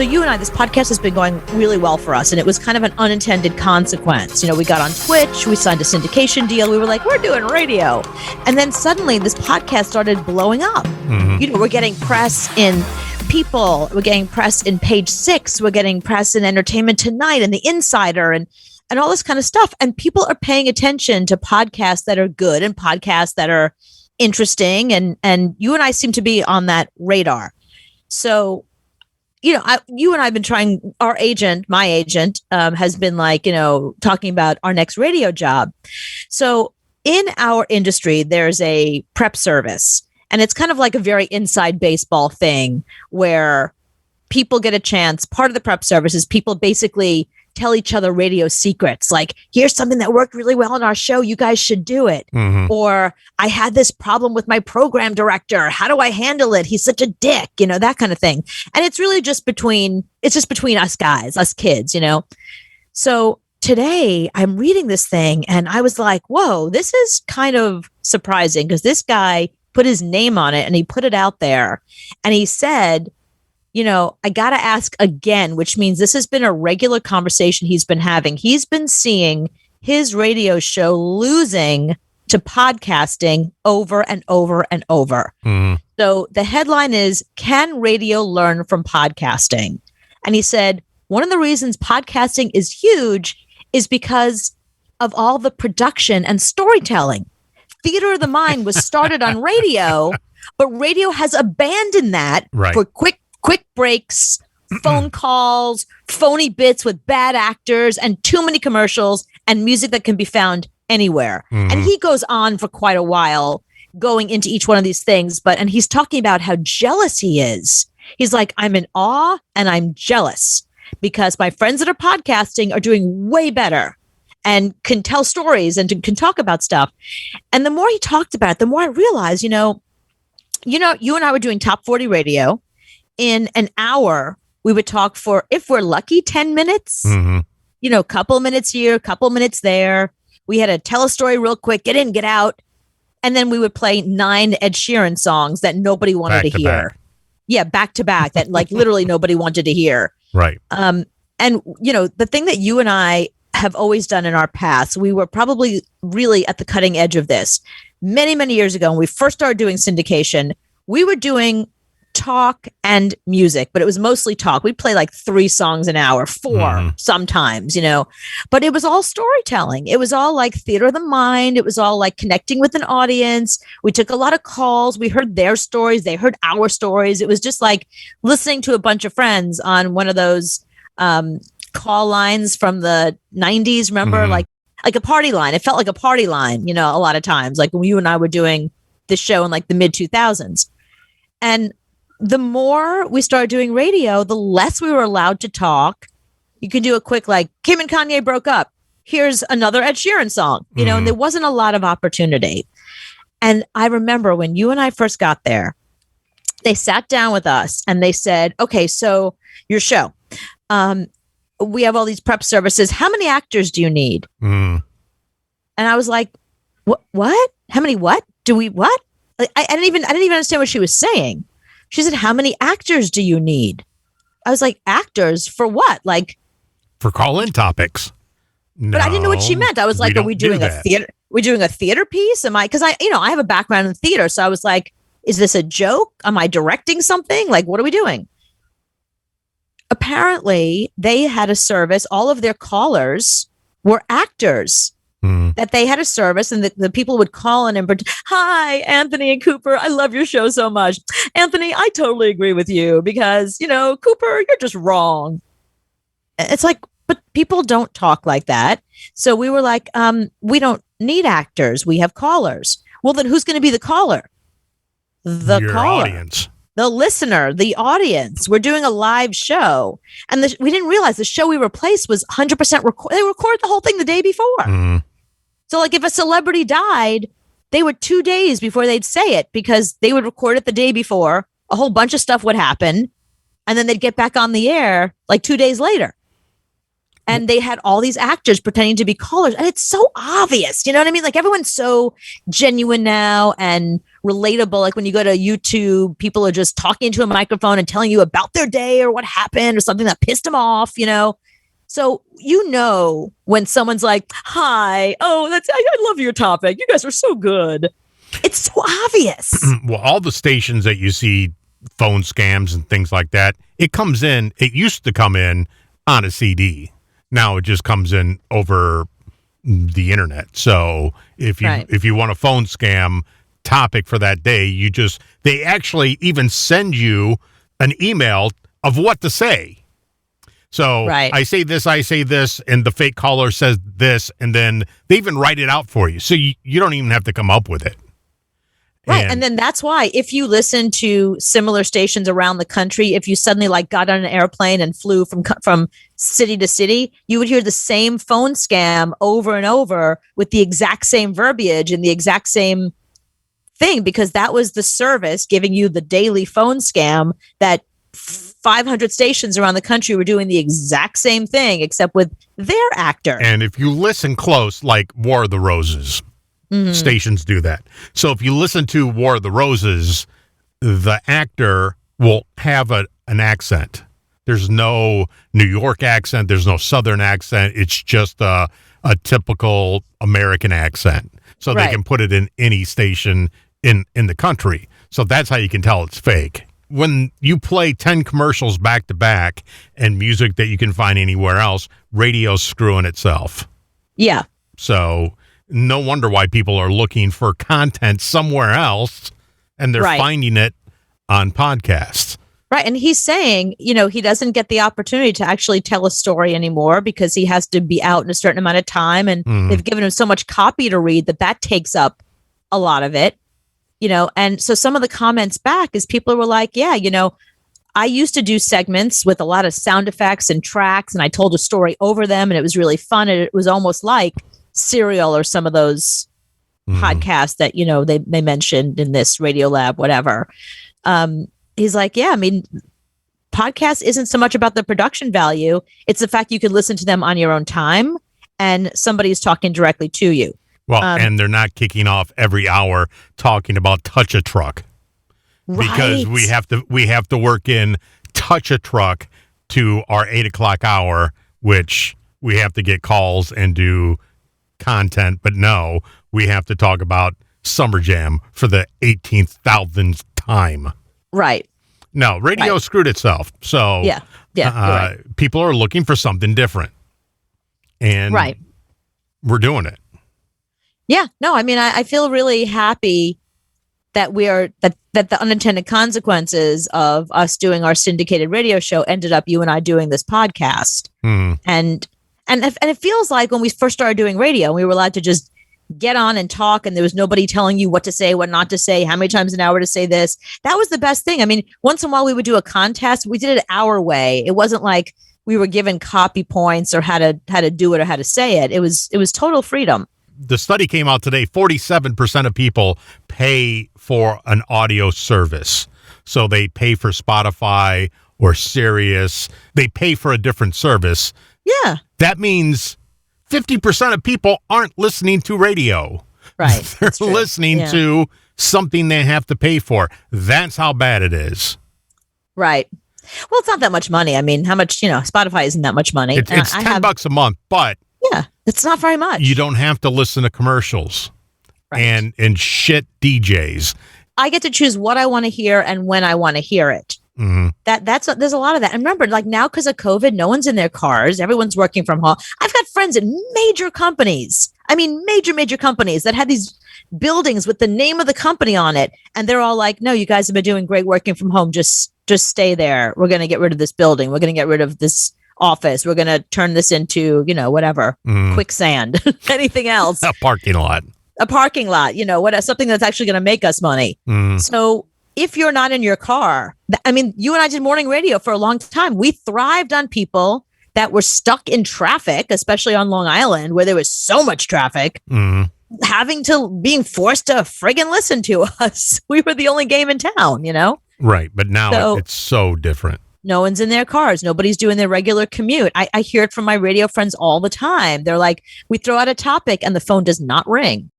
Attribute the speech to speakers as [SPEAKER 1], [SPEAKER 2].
[SPEAKER 1] So you and I, this podcast has been going really well for us, and it was kind of an unintended consequence. We got on Twitch, we signed a syndication deal. We were like, we're doing radio. And then suddenly this podcast started blowing up. Mm-hmm. We're getting press in People, we're getting press in Page Six, we're getting press in Entertainment Tonight and The Insider and all this kind of stuff. And people are paying attention to podcasts that are good and podcasts that are interesting. And you and I seem to be on that radar. So, you and I have been trying, my agent has been talking about our next radio job. So in our industry, there's a prep service, and it's kind of like a very inside baseball thing where people get a chance. Part of the prep service is people basically tell each other radio secrets. Like, here's something that worked really well on our show. You guys should do it. Mm-hmm. Or I had this problem with my program director. How do I handle it? He's such a dick, that kind of thing. And it's really just between us guys, us kids, So today I'm reading this thing and I was like, whoa, this is kind of surprising because this guy put his name on it and he put it out there and he said, I got to ask again, which means this has been a regular conversation he's been having. He's been seeing his radio show losing to podcasting over and over and over. Mm. So the headline is, can radio learn from podcasting? And he said, one of the reasons podcasting is huge is because of all the production and storytelling. Theater of the Mind was started on radio, but radio has abandoned that for quick breaks, phone calls, phony bits with bad actors, and too many commercials and music that can be found anywhere. Mm-hmm. And he goes on for quite a while going into each one of these things, and he's talking about how jealous he is. He's like, I'm in awe and I'm jealous because my friends that are podcasting are doing way better and can tell stories and can talk about stuff. And the more he talked about it, the more I realized, you and I were doing Top 40 radio. In an hour, we would talk for, if we're lucky, 10 minutes, mm-hmm. Couple minutes here, couple minutes there. We had to tell a story real quick, get in, get out. And then we would play 9 Ed Sheeran songs that nobody wanted to hear. Back. Yeah, back to back, that literally nobody wanted to hear.
[SPEAKER 2] Right.
[SPEAKER 1] And, the thing that you and I have always done in our past, we were probably really at the cutting edge of this. Many, many years ago, when we first started doing syndication, we were doing talk and music, but it was mostly talk. We'd play 3 songs an hour, 4 sometimes, but it was all storytelling. It was all theater of the mind. It was all connecting with an audience. We took a lot of calls. We heard their stories. They heard our stories. It was just listening to a bunch of friends on one of those call lines from the 90s. Remember, like a party line. It felt like a party line, a lot of times, when you and I were doing this show in the mid 2000s. And the more we started doing radio, the less we were allowed to talk. You can do a quick Kim and Kanye broke up. Here's another Ed Sheeran song, and there wasn't a lot of opportunity. And I remember when you and I first got there, they sat down with us and they said, okay, so your show, we have all these prep services. How many actors do you need? Mm. And I was like, what? How many, what? Do we, what? I didn't even understand what she was saying. She said, how many actors do you need? I was like, actors for what?
[SPEAKER 2] For call-in topics. No,
[SPEAKER 1] but I didn't know what she meant. I was like, are we doing a theater? We're doing a theater piece? Am I? Because I have a background in theater. So I was like, is this a joke? Am I directing something? What are we doing? Apparently, they had a service. All of their callers were actors. That they had a service and the people would call in and pretend, hi, Anthony and Cooper, I love your show so much. Anthony, I totally agree with you because, Cooper, you're just wrong. It's but people don't talk like that. So we were like, we don't need actors. We have callers. Well, then who's going to be the caller?
[SPEAKER 2] Your audience.
[SPEAKER 1] The listener, the audience. We're doing a live show. And we didn't realize the show we replaced was 100% record. They recorded the whole thing the day before. Mm-hmm. So if a celebrity died, they were 2 days before they'd say it because they would record it the day before. A whole bunch of stuff would happen. And then they'd get back on the air 2 days later. And they had all these actors pretending to be callers. And it's so obvious. You know what I mean? Everyone's so genuine now and relatable. Like when you go to YouTube, people are just talking into a microphone and telling you about their day or what happened or something that pissed them off, So, when someone's like, hi, I love your topic. You guys are so good. It's so obvious.
[SPEAKER 2] Well, all the stations that you see, phone scams and things like that, it used to come in on a CD. Now it just comes in over the internet. So if you want a phone scam topic for that day, they actually even send you an email of what to say. So I say this, and the fake caller says this, and then they even write it out for you. So you don't even have to come up with it.
[SPEAKER 1] Right. And then that's why if you listen to similar stations around the country, if you suddenly got on an airplane and flew from city to city, you would hear the same phone scam over and over with the exact same verbiage and the exact same thing, because that was the service giving you the daily phone scam that 500 stations around the country were doing the exact same thing, except with their actor.
[SPEAKER 2] And if you listen close, like War of the Roses, stations do that. So if you listen to War of the Roses, the actor will have an accent. There's no New York accent. There's no Southern accent. It's just a typical American accent. So they can put it in any station in the country. So that's how you can tell it's fake. When you play 10 commercials back to back and music that you can find anywhere else, radio's screwing itself.
[SPEAKER 1] Yeah.
[SPEAKER 2] So no wonder why people are looking for content somewhere else, and they're finding it on podcasts.
[SPEAKER 1] Right. And he's saying, he doesn't get the opportunity to actually tell a story anymore because he has to be out in a certain amount of time. And they've given him so much copy to read that takes up a lot of it. And so some of the comments back is people were like, yeah, I used to do segments with a lot of sound effects and tracks, and I told a story over them, and it was really fun. And it was almost like Serial or some of those podcasts that, they mentioned in this Radio Lab, whatever. He's like, yeah, I mean, podcast isn't so much about the production value. It's the fact you can listen to them on your own time and somebody's talking directly to you.
[SPEAKER 2] Well, and they're not kicking off every hour talking about Touch a Truck, because we have to work in Touch a Truck to our 8 o'clock hour, which we have to get calls and do content. But no, we have to talk about Summer Jam for the 18,000th time.
[SPEAKER 1] Right.
[SPEAKER 2] No, radio screwed itself. So people are looking for something different, and we're doing it.
[SPEAKER 1] Yeah, no, I mean, I feel really happy that that the unintended consequences of us doing our syndicated radio show ended up you and I doing this podcast. And it feels like when we first started doing radio, we were allowed to just get on and talk, and there was nobody telling you what to say, what not to say, how many times an hour to say this. That was the best thing. I mean, once in a while we would do a contest. We did it our way. It wasn't like we were given copy points or how to do it or how to say it. It was total freedom.
[SPEAKER 2] The study came out today. 47% of people pay for an audio service. So they pay for Spotify or Sirius. They pay for a different service.
[SPEAKER 1] Yeah.
[SPEAKER 2] That means 50% of people aren't listening to radio.
[SPEAKER 1] Right.
[SPEAKER 2] They're listening to something they have to pay for. That's how bad it is.
[SPEAKER 1] Right. Well, it's not that much money. I mean, how much, Spotify isn't that much money.
[SPEAKER 2] It's $10 a month, but
[SPEAKER 1] yeah, it's not very much.
[SPEAKER 2] You don't have to listen to commercials and shit DJs.
[SPEAKER 1] I get to choose what I want to hear and when I want to hear it. There's a lot of that. And remember, like now, because of COVID, no one's in their cars. Everyone's working from home. I've got friends in major companies. I mean, major companies that had these buildings with the name of the company on it. And they're all like, no, you guys have been doing great working from home. Just stay there. We're going to get rid of this building. We're going to get rid of this office. We're going to turn this into, whatever, quicksand, anything else.
[SPEAKER 2] A parking lot,
[SPEAKER 1] something that's actually going to make us money. So if you're not in your car, I mean, you and I did morning radio for a long time. We thrived on people that were stuck in traffic, especially on Long Island, where there was so much traffic, being forced to friggin' listen to us. We were the only game in town,
[SPEAKER 2] Right. But now it's so different.
[SPEAKER 1] No one's in their cars. Nobody's doing their regular commute. I hear it from my radio friends all the time. They're like, we throw out a topic and the phone does not ring.